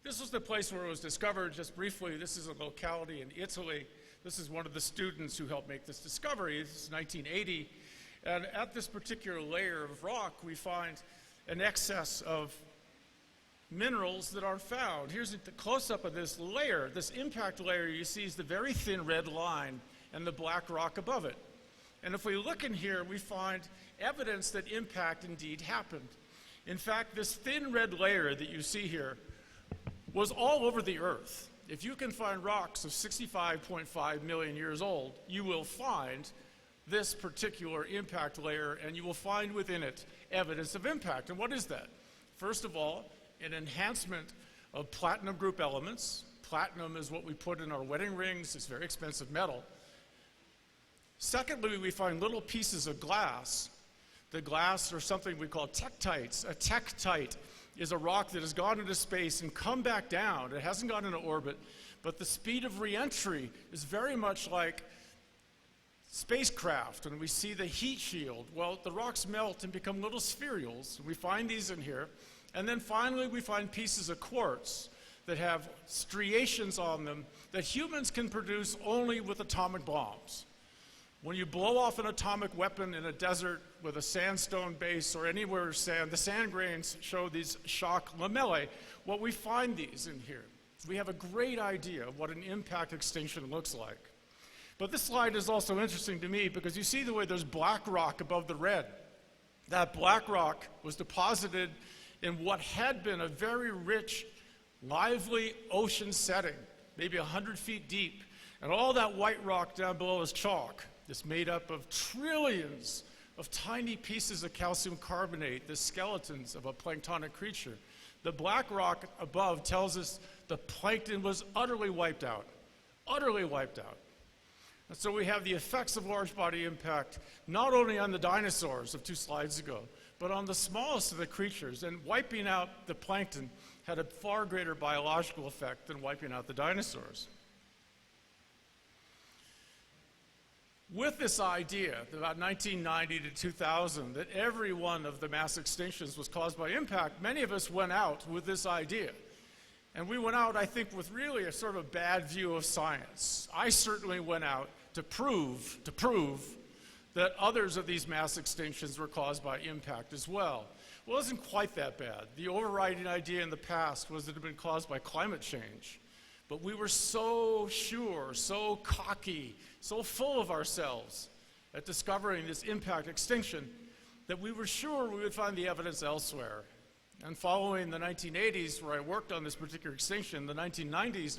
This was the place where it was discovered. Just briefly, this is a locality in Italy. This is one of the students who helped make this discovery. This is 1980. And at this particular layer of rock, we find an excess of minerals that aren't found. Here's the close-up of this layer. This impact layer you see is the very thin red line and the black rock above it. And if we look in here, we find evidence that impact indeed happened. In fact, this thin red layer that you see here was all over the Earth. If you can find rocks of 65.5 million years old, you will find this particular impact layer, and you will find within it evidence of impact. And what is that? First of all, an enhancement of platinum group elements. Platinum is what we put in our wedding rings. It's very expensive metal. Secondly, we find little pieces of glass. The glass are something we call tektites. A tektite is a rock that has gone into space and come back down. It hasn't gone into orbit, but the speed of re-entry is very much like spacecraft, and we see the heat shield. Well, the rocks melt and become little spherules. We find these in here. And then finally, we find pieces of quartz that have striations on them that humans can produce only with atomic bombs. When you blow off an atomic weapon in a desert with a sandstone base or anywhere sand, the sand grains show these shock lamellae. Well, we find these in here. We have a great idea of what an impact extinction looks like. But this slide is also interesting to me because you see the way there's black rock above the red. That black rock was deposited in what had been a very rich, lively ocean setting, maybe 100 feet deep. And all that white rock down below is chalk. It's made up of trillions of tiny pieces of calcium carbonate, the skeletons of a planktonic creature. The black rock above tells us the plankton was utterly wiped out, utterly wiped out. And so we have the effects of large body impact not only on the dinosaurs of 2 slides ago, but on the smallest of the creatures. And wiping out the plankton had a far greater biological effect than wiping out the dinosaurs. With this idea, about 1990 to 2000, that every one of the mass extinctions was caused by impact, many of us went out with this idea. And we went out, I think, with really a sort of a bad view of science. I certainly went out to prove that others of these mass extinctions were caused by impact as well. Well, it wasn't quite that bad. The overriding idea in the past was that it had been caused by climate change. But we were so sure, so cocky, so full of ourselves at discovering this impact extinction that we were sure we would find the evidence elsewhere. And following the 1980s, where I worked on this particular extinction, the 1990s,